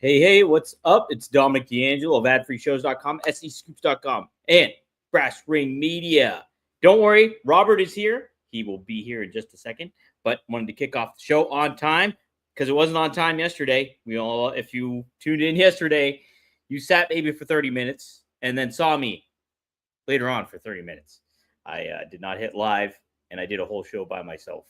Hey, what's up? It's Dominic D'Angelo of adfreeshows.com, scoops.com, and Brass Ring Media. Don't worry, Robert is here. He will be here in just a second, but wanted to kick off the show on time because it wasn't on time yesterday. If you tuned in yesterday, you sat maybe for 30 minutes and then saw me later on for 30 minutes. I did not hit live, and I did a whole show by myself.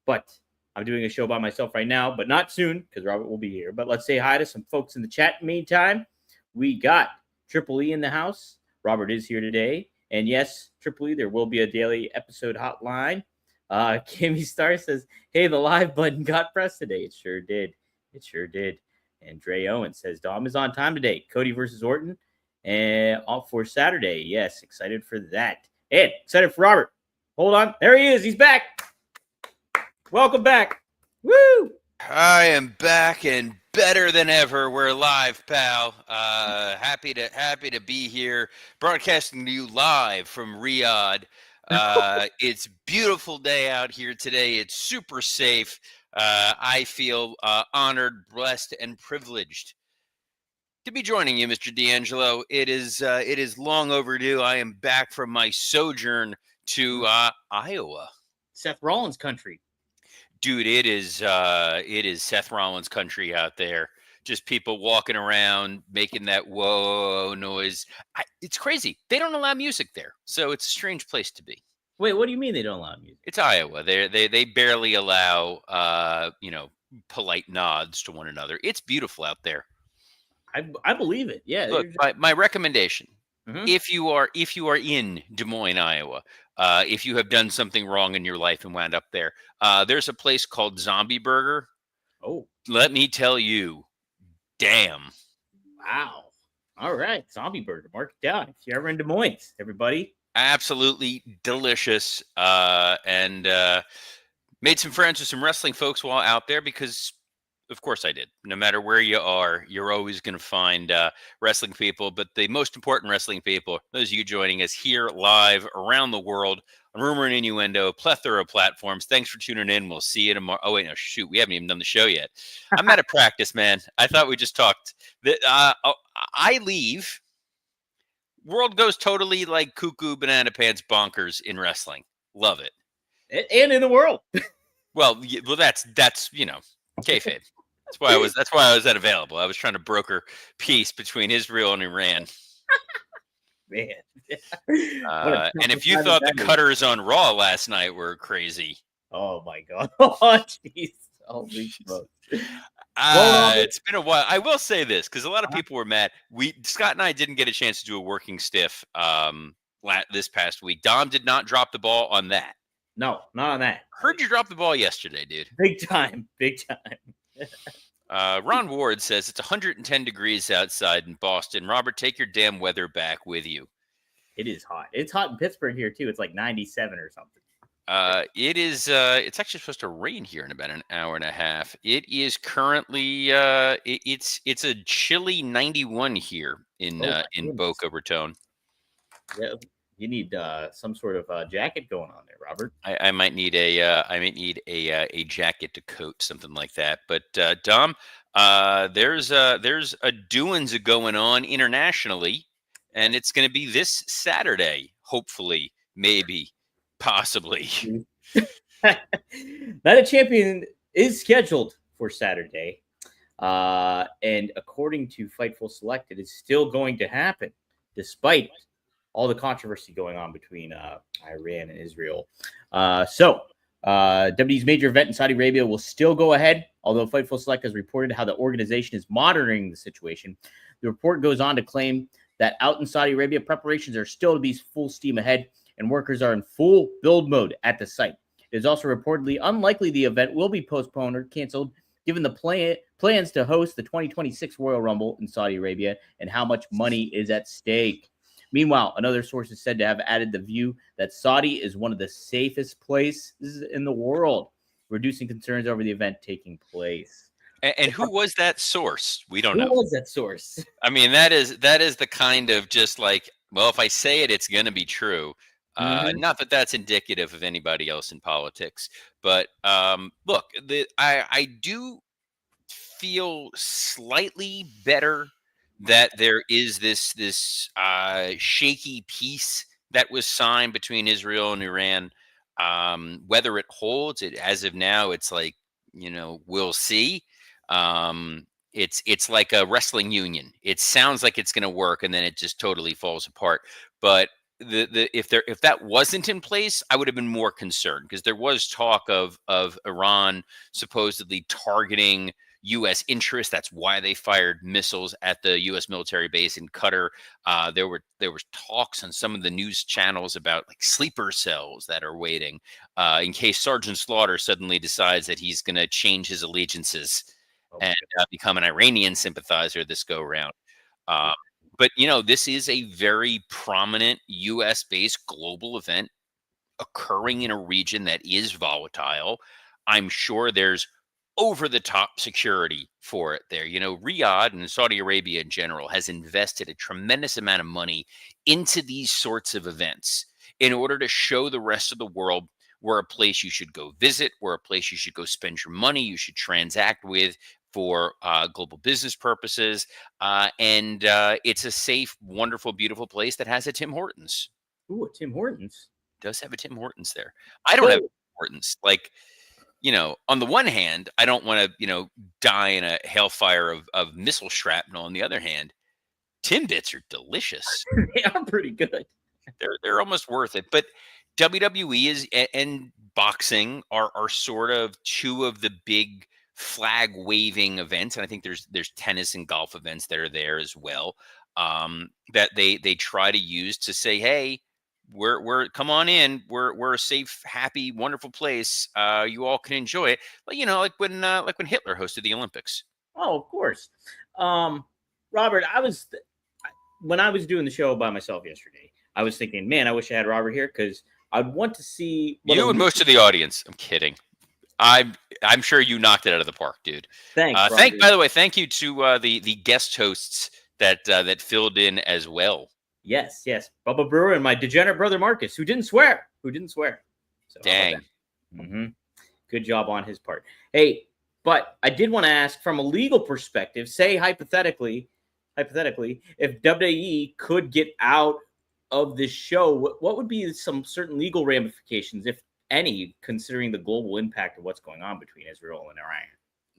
But I'm doing a show by myself right now, but not soon because Robert will be here. But let's say hi to some folks in the chat. Meantime, we got Triple E in the house. Robert is here today. And yes, Triple E, there will be a daily episode hotline. Kimmy Star says, hey, the live button got pressed today. It sure did. And Dre Owen says, Dom is on time today. Cody versus Orton. And all for Saturday. Yes, excited for that. And excited for Robert. Hold on. There he is. He's back. Welcome back. Woo! I am back and better than ever. We're live, pal. Happy to be here, broadcasting to you live from Riyadh. It's a beautiful day out here today. It's super safe. I feel honored, blessed, and privileged to be joining you, Mr. D'Angelo. It is long overdue. I am back from my sojourn to Iowa. Seth Rollins country. Dude, it is Seth Rollins country out there. Just people walking around making that whoa noise. It's crazy. They don't allow music there, so it's a strange place to be. Wait, what do you mean they don't allow music? It's Iowa. They barely allow polite nods to one another. It's beautiful out there. I believe it. Yeah. Look, my recommendation. Mm-hmm. If you are in Des Moines, Iowa, if you have done something wrong in your life and wound up there, there's a place called Zombie Burger. Oh, let me tell you, damn. Wow. All right, Zombie Burger, mark it down if you're ever in Des Moines, everybody. Absolutely delicious, and made some friends with some wrestling folks while out there because. Of course I did. No matter where you are, you're always going to find wrestling people. But the most important wrestling people, those of you joining us here live around the world on Rumor and Innuendo, plethora of platforms. Thanks for tuning in. We'll see you tomorrow. Oh, wait, no, shoot. We haven't even done the show yet. I'm out of practice, man. I thought we just talked. I leave. World goes totally like cuckoo banana pants bonkers in wrestling. Love it. And in the world. Well, that's kayfabe. That's why I was unavailable. I was trying to broker peace between Israel and Iran. Man. And if you thought the cutters on Raw last night were crazy. Oh my God. Oh jeez. Holy smokes. It's been a while. I will say this because a lot of people were mad. Scott and I didn't get a chance to do a working stiff this past week. Dom did not drop the ball on that. No, not on that. Heard you drop the ball yesterday, dude. Big time. Ron Ward says it's 110 degrees outside in Boston. Robert, take your damn weather back with you. It is hot. It's hot in Pittsburgh here too. It's like 97 or something. It is. It's actually supposed to rain here in about an hour and a half. It is currently. It's a chilly 91 here in Boca Raton. Yeah. You need some sort of jacket going on there, Robert. I might need a jacket to coat, something like that. But Dom, there's a doings going on internationally, and it's going to be this Saturday, hopefully, maybe, possibly. Night of Champion is scheduled for Saturday, and according to Fightful Select, it is still going to happen, despite all the controversy going on between Iran and Israel. WWE's major event in Saudi Arabia will still go ahead, although Fightful Select has reported how the organization is monitoring the situation. The report goes on to claim that out in Saudi Arabia, preparations are still to be full steam ahead, and workers are in full build mode at the site. It is also reportedly unlikely the event will be postponed or canceled, given the plans to host the 2026 Royal Rumble in Saudi Arabia and how much money is at stake. Meanwhile, another source is said to have added the view that Saudi is one of the safest places in the world, reducing concerns over the event taking place. And who was that source? We don't know. Who was that source? I mean, that is the kind of just like, well, if I say it, it's going to be true. Not that that's indicative of anybody else in politics, but look, I do feel slightly better that there is this shaky peace that was signed between Israel and Iran. Whether it holds, it as of now, it's like, we'll see. It's like a wrestling union. It sounds like it's going to work, and then it just totally falls apart. But if that wasn't in place, I would have been more concerned, because there was talk of Iran supposedly targeting U.S. interests. That's why they fired missiles at the U.S. military base in Qatar. There was talks on some of the news channels about like sleeper cells that are waiting in case Sergeant Slaughter suddenly decides that he's going to change his allegiances and become an Iranian sympathizer this go round. But this is a very prominent U.S. based global event occurring in a region that is volatile. I'm sure there's over the top security for it there. Riyadh and Saudi Arabia in general has invested a tremendous amount of money into these sorts of events in order to show the rest of the world we're a place you should go visit, we're a place you should go spend your money, you should transact with for global business purposes. And it's a safe, wonderful, beautiful place that has a Tim Hortons. Ooh, a Tim Hortons. Does have a Tim Hortons there. I don't have Tim Hortons. Like, on the one hand, I don't want to, die in a hailfire of missile shrapnel. On the other hand, Timbits are delicious. They are pretty good. They're almost worth it. But WWE and boxing are sort of two of the big flag waving events, and I think there's tennis and golf events that are there as well, that they try to use to say, hey, we're come on in, we're a safe, happy, wonderful place, you all can enjoy it. But like when Hitler hosted the Olympics. Oh, of course. Robert, when I was doing the show by myself yesterday, I was thinking, man, I wish I had Robert here, because I'd want to see you and most of the audience. I'm kidding. I'm sure you knocked it out of the park, dude. Thanks. By the way, thank you to the guest hosts that filled in as well. Yes. Bubba Brewer and my degenerate brother Marcus, who didn't swear. So, dang. Good job on his part. Hey, but I did want to ask, from a legal perspective, say hypothetically, if WWE could get out of this show, what would be some certain legal ramifications, if any, considering the global impact of what's going on between Israel and Iran?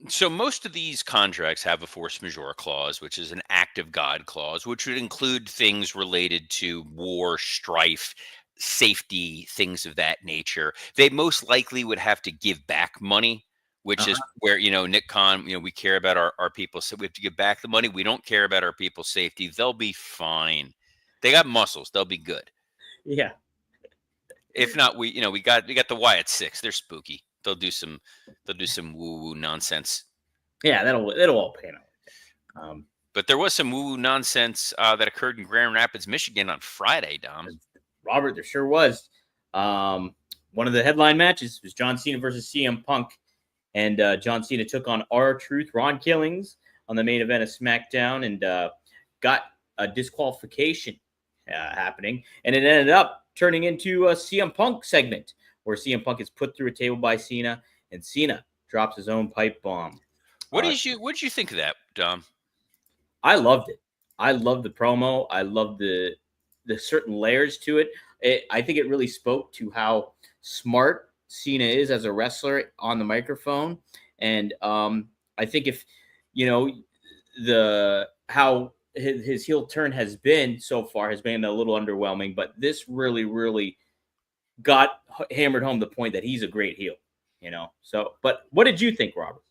So most of these contracts have a force majeure clause, which is an act of God clause, which would include things related to war, strife, safety, things of that nature. They most likely would have to give back money, which is where, Nick Khan, we care about our people, so we have to give back the money. We don't care about our people's safety. They'll be fine. They got muscles. They'll be good. Yeah. If not, we got the Wyatt Six. They're spooky. They'll do some woo-woo nonsense. Yeah, that'll all pan out. But there was some woo-woo nonsense that occurred in Grand Rapids, Michigan on Friday, Dom. Robert, there sure was. One of the headline matches was John Cena versus CM Punk. And John Cena took on R-Truth, Ron Killings, on the main event of SmackDown, and got a disqualification happening. And it ended up turning into a CM Punk segment, where CM Punk is put through a table by Cena, and Cena drops his own pipe bomb. What did you think of that, Dom? I loved it. I loved the promo. I loved the certain layers to it. I think it really spoke to how smart Cena is as a wrestler on the microphone. And I think if, how his heel turn has been so far has been a little underwhelming, but this really, really got hammered home the point that he's a great heel, So, but what did you think, Robert?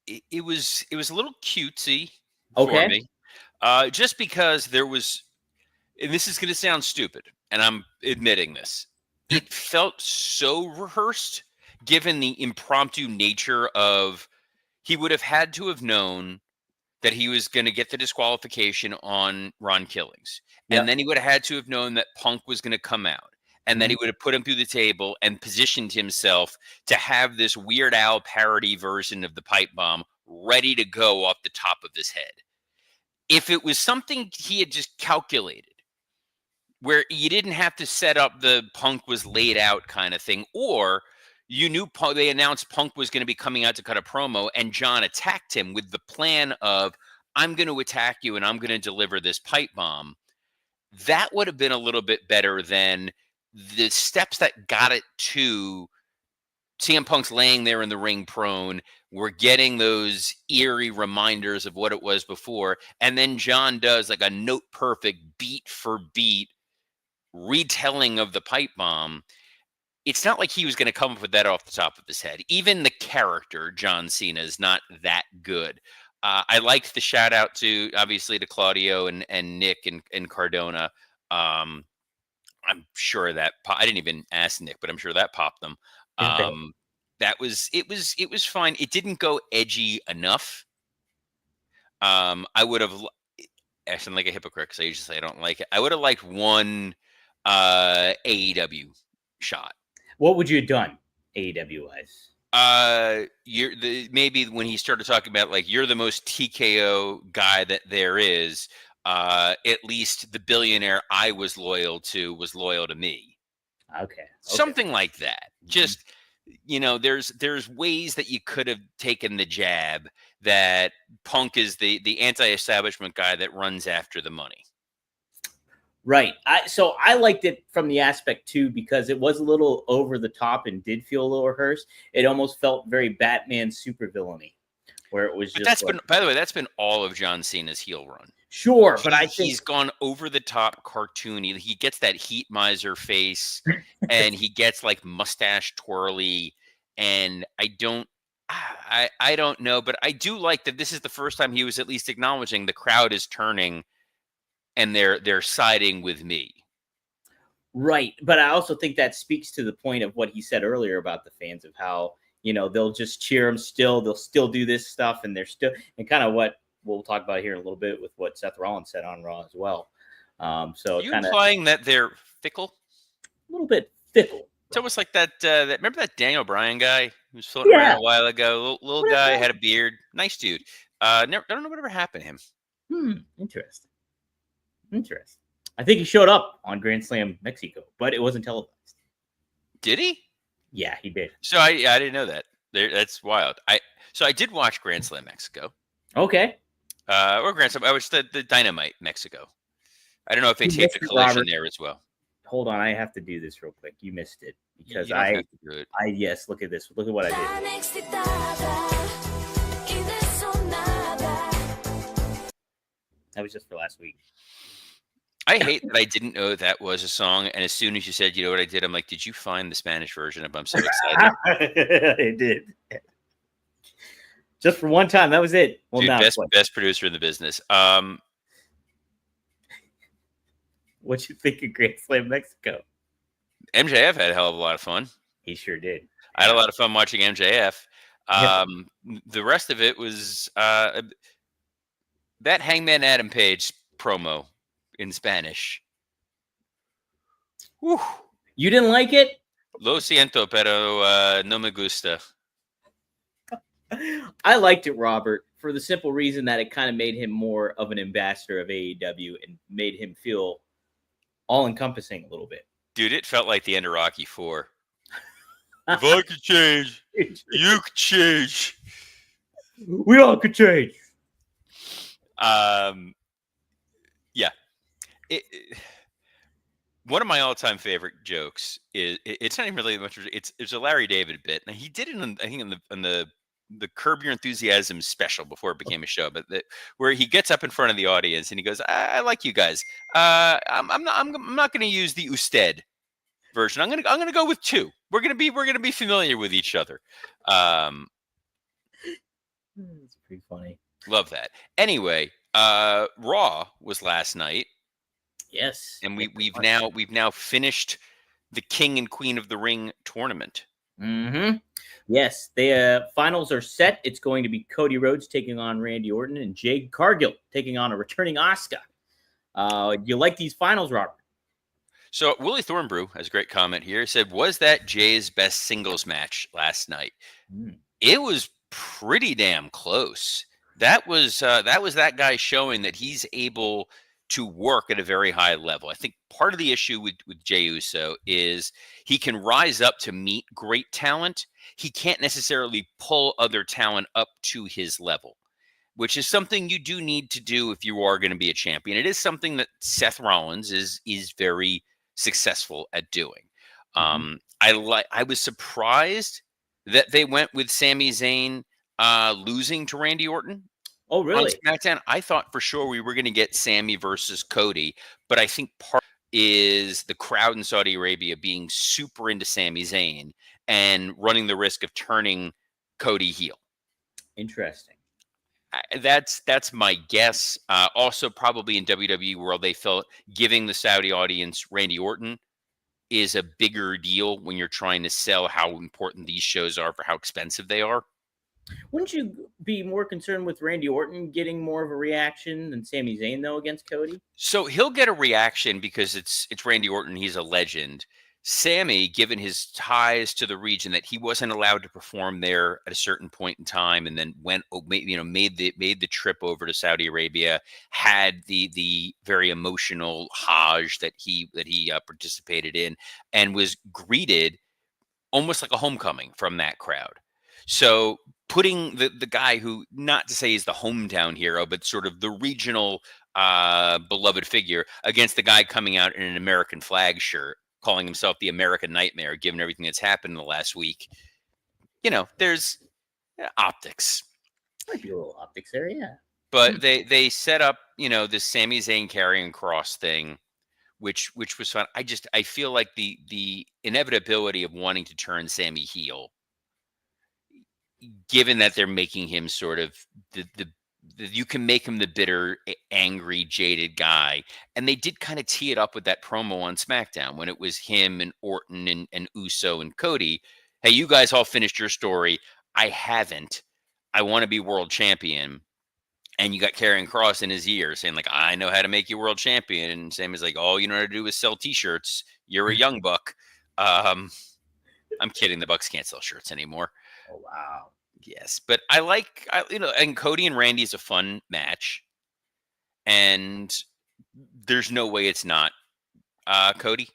It was a little cutesy for me, just because there was, and this is going to sound stupid, and I'm admitting this, it felt so rehearsed, given the impromptu nature of, he would have had to have known that he was going to get the disqualification on Ron Killings. Yep. And then he would have had to have known that Punk was going to come out. And then he would have put him through the table and positioned himself to have this Weird Al parody version of the pipe bomb ready to go off the top of his head. If it was something he had just calculated, where you didn't have to set up the Punk was laid out kind of thing, or you knew they announced Punk was going to be coming out to cut a promo, and John attacked him with the plan of, I'm going to attack you and I'm going to deliver this pipe bomb. That would have been a little bit better than the steps that got it to CM Punk's laying there in the ring prone. We're getting those eerie reminders of what it was before. And then John does like a note perfect beat for beat retelling of the pipe bomb. It's not like he was going to come up with that off the top of his head. Even the character, John Cena, is not that good. I liked the shout out to, obviously, to Claudio and Nick and Cardona. I'm sure that I didn't even ask Nick, but I'm sure that popped them. It was fine. It didn't go edgy enough. I would have, actually, I'm like a hypocrite because I usually say I don't like it. I would have liked one AEW shot. What would you have done AEW wise? Maybe when he started talking about like you're the most TKO guy that there is. At least the billionaire I was loyal to me. Okay. Something like that. Mm-hmm. Just, there's ways that you could have taken the jab that Punk is the anti-establishment guy that runs after the money. Right. So I liked it from the aspect too, because it was a little over the top and did feel a little rehearsed. It almost felt very Batman supervillainy, where it was just. By the way, that's been all of John Cena's heel run. Sure, but I think he's gone over the top cartoony. He gets that heat miser face, and he gets like mustache twirly. And I don't know, but I do like that this is the first time he was at least acknowledging the crowd is turning. And they're siding with me. Right. But I also think that speaks to the point of what he said earlier about the fans, of how, they'll just cheer him still. They'll still do this stuff. And they're still, and kind of what we'll talk about here in a little bit with what Seth Rollins said on Raw as well. So you implying that they're fickle? A little bit fickle. It's almost like that remember that Daniel Bryan guy who was floating around a while ago? Little guy, had a beard. Nice dude. I don't know whatever happened to him. Interesting. I think he showed up on Grand Slam Mexico, but it wasn't televised. Did he? Yeah, he did. So I didn't know that. That's wild. I did watch Grand Slam Mexico. Okay. Or Grand Slam. I watched the Dynamite Mexico. I don't know if they taped a collision there as well. Hold on, I have to do this real quick. You missed it because yes. Look at this. Look at what I did. That was just for last week. I hate that I didn't know that was a song, and as soon as you said, you know what I did, I'm like, did you find the Spanish version of I'm so excited? I did. Just for one time, that was it. Well, dude, best producer in the business. What you think of Grand Slam Mexico? MJF had a hell of a lot of fun. He sure did. I had a lot of fun watching MJF. The rest of it was that Hangman Adam Page promo in Spanish. Whew. You didn't like it? Lo siento, pero no me gusta. I liked it, Robert, for the simple reason that it kind of made him more of an ambassador of AEW and made him feel all-encompassing a little bit. Dude, it felt like the end of Rocky IV. If I could change, you could change. We all could change. Yeah. One of my all-time favorite jokes is it's not even really much. It's a Larry David bit. Now he did it in the Curb Your Enthusiasm special before it became a show, but where he gets up in front of the audience and he goes, "I like you guys. I'm not going to use the usted version. I'm gonna go with two. We're gonna be familiar with each other." It's pretty funny. Love that. Anyway, Raw was last night. Yes, and we've now finished the King and Queen of the Ring tournament. Mm-hmm. Yes, the finals are set. It's going to be Cody Rhodes taking on Randy Orton and Jade Cargill taking on a returning Asuka. You like these finals, Robert? So Willie Thornbrew has a great comment here. He said, "Was that Jay's best singles match last night?" It was pretty damn close. That was that guy showing that he's able to work at a very high level. I think part of the issue with Jey Uso is he can rise up to meet great talent. He can't necessarily pull other talent up to his level, which is something you do need to do if you are going to be a champion. It is something that Seth Rollins is very successful at doing. I was surprised that they went with Sami Zayn losing to Randy Orton. Oh, On really? SmackDown, I thought for sure we were going to get Sammy versus Cody, but I think part is the crowd in Saudi Arabia being super into Sami Zayn and running the risk of turning Cody heel. Interesting. That's my guess. Also, probably in WWE world, they felt giving the Saudi audience Randy Orton is a bigger deal when you're trying to sell how important these shows are for how expensive they are. Wouldn't you be more concerned with Randy Orton getting more of a reaction than Sami Zayn though against Cody? So he'll get a reaction because it's Randy Orton. He's a legend. Sammy, given his ties to the region, that he wasn't allowed to perform there at a certain point in time, and then made the trip over to Saudi Arabia, had the very emotional Hajj that he participated in, and was greeted almost like a homecoming from that crowd. So putting the guy who, not to say he's the hometown hero, but sort of the regional beloved figure against the guy coming out in an American flag shirt, calling himself the American Nightmare, given everything that's happened in the last week. There's optics. Might be a little optics there, yeah. But they set up, this Sami Zayn carrying cross thing, which was fun. I feel like the inevitability of wanting to turn Sammy heel, given that they're making him sort of you can make him the bitter, angry, jaded guy. And they did kind of tee it up with that promo on SmackDown when it was him and Orton and Uso and Cody. Hey, you guys all finished your story. I haven't. I want to be world champion. And you got Karrion Kross in his ear saying, like, I know how to make you world champion. And Sam is like, all you know how to do is sell T-shirts. You're a young buck. I'm kidding. The Bucks can't sell shirts anymore. Oh, wow. Yes, but and Cody and Randy is a fun match. And there's no way it's not Cody.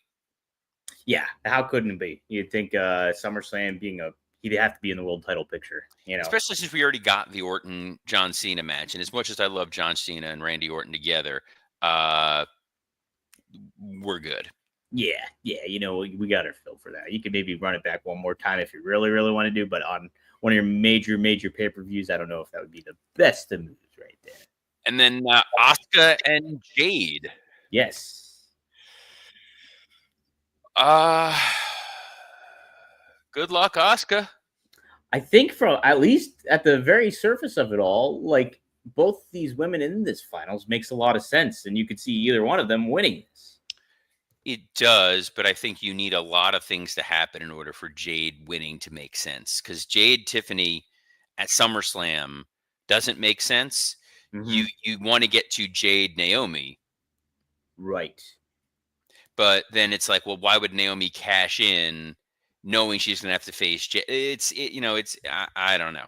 Yeah, how couldn't it be? You'd think SummerSlam he'd have to be in the world title picture, Especially since we already got the Orton John Cena match, and as much as I love John Cena and Randy Orton together, we're good. Yeah, we got our fill for that. You could maybe run it back one more time if you really, really want to do, but on one of your major pay-per-views, I don't know if that would be the best of moves right there. And then Asuka and Jade. Yes. Good luck, Asuka. I think from at least at the very surface of it all, like both these women in this finals makes a lot of sense, and you could see either one of them winning this. It does, but I think you need a lot of things to happen in order for Jade winning to make sense. Because Jade Tiffany at SummerSlam doesn't make sense. Mm-hmm. You want to get to Jade Naomi, right? But then it's like, well, why would Naomi cash in, knowing she's going to have to face Jade? I don't know.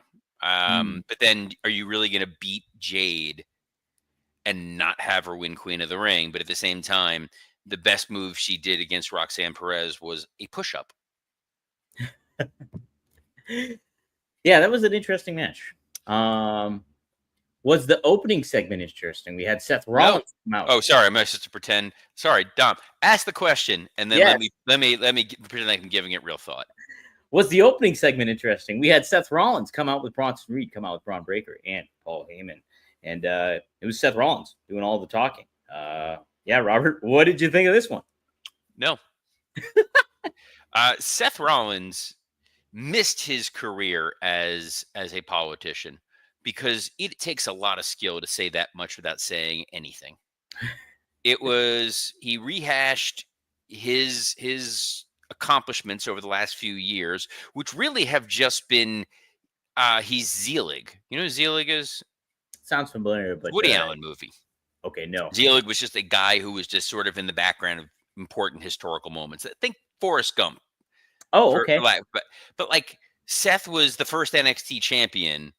But then, are you really going to beat Jade and not have her win Queen of the Ring? But at the same time, the best move she did against Roxanne Perez was a push-up. Yeah, that was an interesting match. Was the opening segment interesting? We had Seth Rollins come out. Oh, sorry, I'm supposed to pretend. Sorry, Dom. Ask the question, and then let me pretend like I'm giving it real thought. Was the opening segment interesting? We had Seth Rollins come out with Bronson Reed, come out with Braun Breaker, and Paul Heyman, and it was Seth Rollins doing all the talking. Yeah, Robert, what did you think of this one? No. Seth Rollins missed his career as a politician because it takes a lot of skill to say that much without saying anything. He rehashed his accomplishments over the last few years, which really have just been he's Zelig. You know who Zelig is? Sounds familiar, but Woody Allen movie. Okay, no. Zelig was just a guy who was just sort of in the background of important historical moments. I think Forrest Gump. Oh, okay. But like Seth was the first NXT champion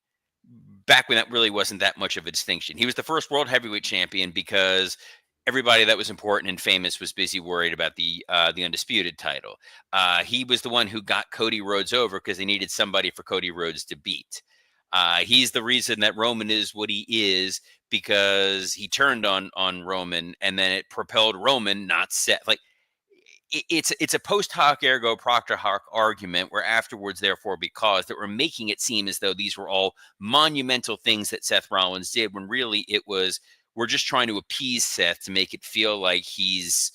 back when that really wasn't that much of a distinction. He was the first world heavyweight champion because everybody that was important and famous was busy worried about the undisputed title. He was the one who got Cody Rhodes over because they needed somebody for Cody Rhodes to beat. He's the reason that Roman is what he is because he turned on Roman, and then it propelled Roman, not Seth. Like it's a post hoc ergo proctor hoc argument where afterwards, therefore, because that we're making it seem as though these were all monumental things that Seth Rollins did, when really it was we're just trying to appease Seth to make it feel like he's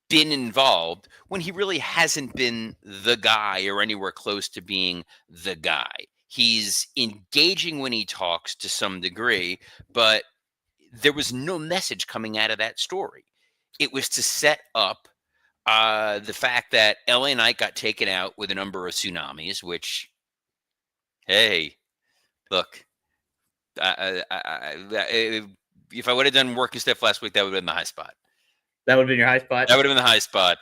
been involved when he really hasn't been the guy or anywhere close to being the guy. He's engaging when he talks to some degree, but there was no message coming out of that story. It was to set up the fact that LA Knight got taken out with a number of tsunamis, which, hey, look, if I would have done work and stuff last week, that would have been the high spot. That would have been your high spot? That would have been the high spot.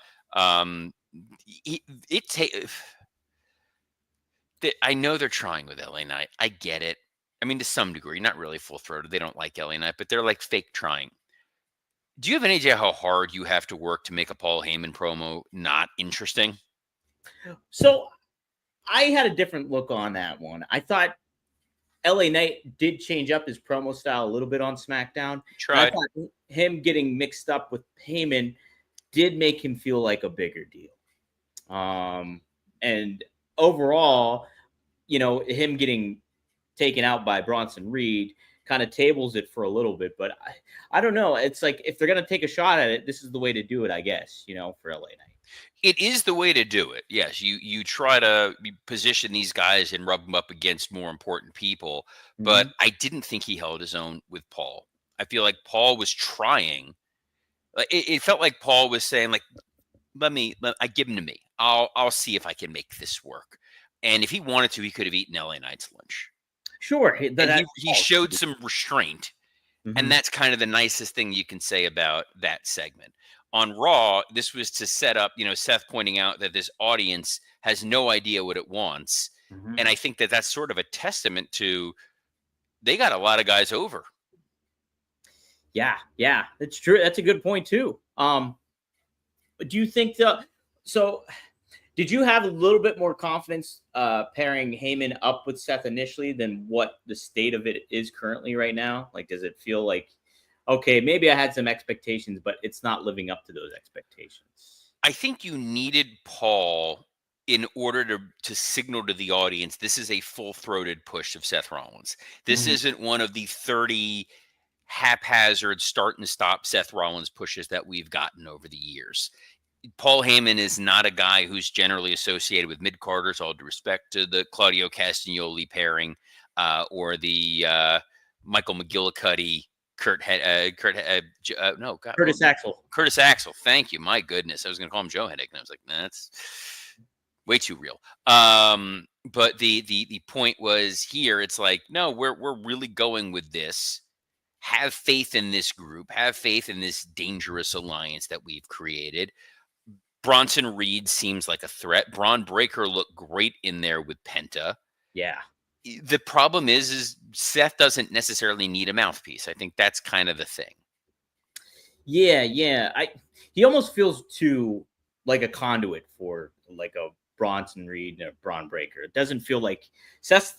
I know they're trying with LA Knight. I get it. I mean, to some degree, not really full-throated. They don't like LA Knight, but they're like fake trying. Do you have any idea how hard you have to work to make a Paul Heyman promo not interesting? So I had a different look on that one. I thought LA Knight did change up his promo style a little bit on SmackDown. Tried. I thought him getting mixed up with Heyman did make him feel like a bigger deal. And overall, him getting taken out by Bronson Reed kind of tables it for a little bit. But I don't know. It's like if they're going to take a shot at it, this is the way to do it, I guess, for LA Knight. It is the way to do it. Yes, you try to position these guys and rub them up against more important people. But I didn't think he held his own with Paul. I feel like Paul was trying. It felt like Paul was saying, like, I give him to me. I'll see if I can make this work. And if he wanted to, he could have eaten LA Knight's lunch. Sure. He showed some restraint. And that's kind of the nicest thing you can say about that segment. On Raw, this was to set up, Seth pointing out that this audience has no idea what it wants. And I think that that's sort of a testament to they got a lot of guys over. Yeah, that's true. That's a good point too. Do you think did you have a little bit more confidence pairing Heyman up with Seth initially than what the state of it is currently right now? Like, does it feel like, okay, maybe I had some expectations, but it's not living up to those expectations? I think you needed Paul in order to signal to the audience, this is a full-throated push of Seth Rollins. This isn't one of the 30 haphazard start and stop Seth Rollins pushes that we've gotten over the years. Paul Heyman is not a guy who's generally associated with mid-carders, all due respect to the Claudio Castagnoli pairing or the Michael McGillicuddy, Curtis Axel. Curtis Axel. Thank you. My goodness. I was going to call him Joe Heddick, and I was like, nah, that's way too real. But the point was here, it's like, no, we're really going with this. Have faith in this group. Have faith in this dangerous alliance that we've created. Bronson Reed seems like a threat. Braun Breaker looked great in there with Penta. Yeah. The problem is Seth doesn't necessarily need a mouthpiece. I think that's kind of the thing. Yeah. He almost feels too like a conduit for like a Bronson Reed and a Braun Breaker. It doesn't feel like Seth's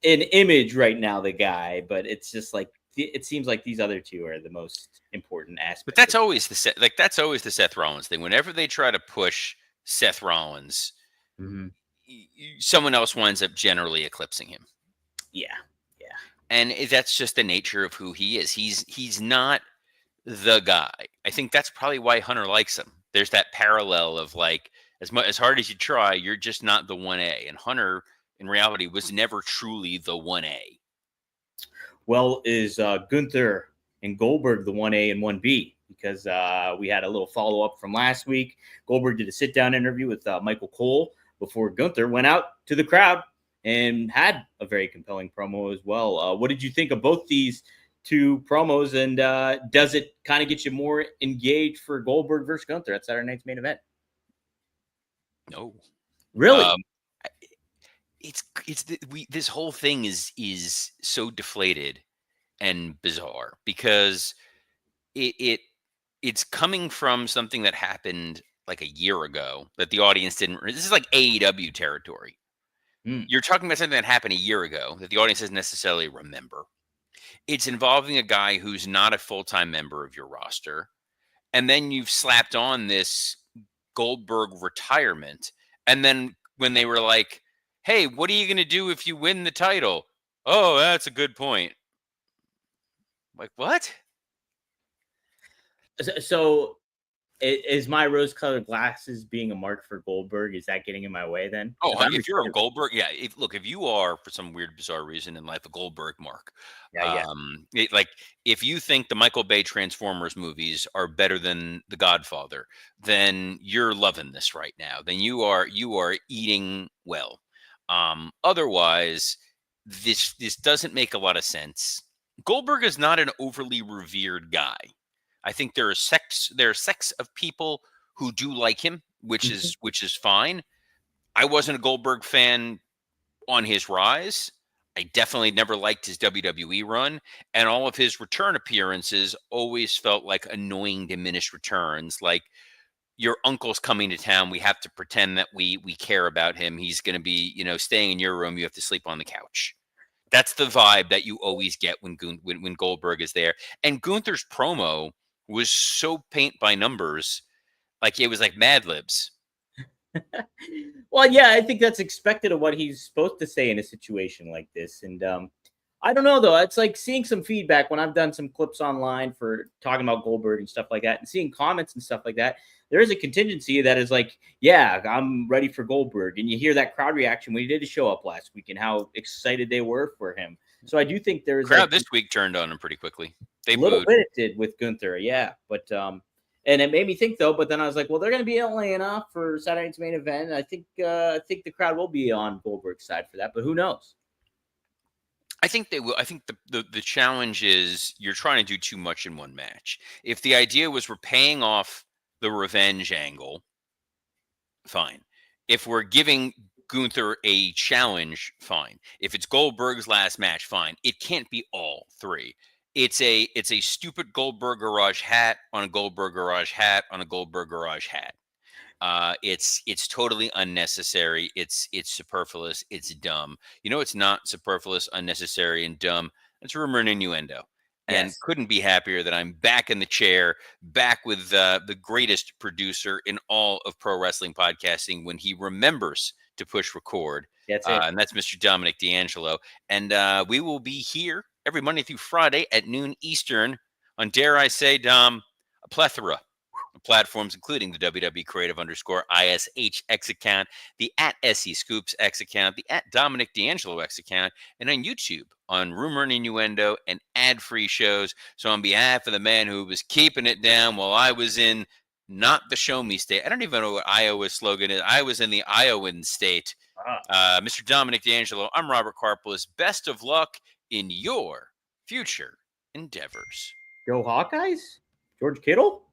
an image right now, the guy, but it's just like it seems like these other two are the most important aspects. But that's always the Seth Rollins thing. Whenever they try to push Seth Rollins, someone else winds up generally eclipsing him. Yeah. And that's just the nature of who he is. He's not the guy. I think that's probably why Hunter likes him. There's that parallel of like, as hard as you try, you're just not the 1A. And Hunter, in reality, was never truly the 1A. Well, is Gunther and Goldberg the 1A and 1B? Because we had a little follow-up from last week. Goldberg did a sit-down interview with Michael Cole before Gunther went out to the crowd and had a very compelling promo as well. What did you think of both these two promos? And does it kind of get you more engaged for Goldberg versus Gunther at Saturday night's main event? No. Really? This whole thing is so deflated and bizarre because it's coming from something that happened like a year ago that the audience didn't. This is like AEW territory. You're talking about something that happened a year ago that the audience doesn't necessarily remember. It's involving a guy who's not a full-time member of your roster. And then you've slapped on this Goldberg retirement. And then when they were like, hey, what are you going to do if you win the title? Oh, that's a good point. Like, what? So is my rose-colored glasses being a mark for Goldberg? Is that getting in my way then? Oh, 'Cause I'm if you're a excited. Goldberg, yeah. If you are for some weird, bizarre reason in life a Goldberg mark, Yeah. like if you think the Michael Bay Transformers movies are better than The Godfather, then you're loving this right now. Then you are eating well. Otherwise, this doesn't make a lot of sense. Goldberg is not an overly revered guy. I think there are sects of people who do like him, which Mhm. is fine. I wasn't a Goldberg fan on his rise. I definitely never liked his WWE run, and all of his return appearances always felt like annoying diminished returns. Like your uncle's coming to town, we have to pretend that we care about him. He's going to be, staying in your room. You have to sleep on the couch. That's the vibe that you always get when Goldberg is there. And Gunther's promo was so paint by numbers, like it was like Mad Libs. Well, yeah, I think that's expected of what he's supposed to say in a situation like this. And I don't know though. It's like seeing some feedback when I've done some clips online for talking about Goldberg and stuff like that, and seeing comments and stuff like that. There is a contingency that is like, yeah, I'm ready for Goldberg, and you hear that crowd reaction when he did show up last week and how excited they were for him. So I do think there is like Crowd this week turned on him pretty quickly. They a little booed. bit it did with Gunther, yeah. But and it made me think though. But then I was like, well, they're going to be in Atlanta for Saturday night's main event. I think the crowd will be on Goldberg's side for that. But who knows? I think they will. I think the challenge is you're trying to do too much in one match. If the idea was we're paying off the revenge angle, fine. If we're giving Gunther a challenge, fine. If it's Goldberg's last match, fine. It can't be all three. It's a stupid Goldberg garage hat on a Goldberg garage hat on a Goldberg garage hat. It's totally unnecessary. It's superfluous. It's dumb. It's not superfluous, unnecessary, and dumb. It's rumor and innuendo. And Yes, couldn't be happier that I'm back in the chair, back with the greatest producer in all of pro wrestling podcasting when he remembers to push record. that's it. And that's Mr. Dominic D'Angelo. And we will be here every Monday through Friday at noon Eastern on, dare I say, Dom, a plethora platforms, including the WWE Creative_ISH account, the at SE Scoops X account, the at Dominic D'Angelo X account, and on YouTube on Rumor and Innuendo and ad-free shows. So on behalf of the man who was keeping it down while I was in not the show me state, I don't even know what Iowa's slogan is. I was in the Iowan state. Mr. Dominic D'Angelo, I'm Robert Karpelis. Best of luck in your future endeavors. Go Hawkeyes, George Kittle.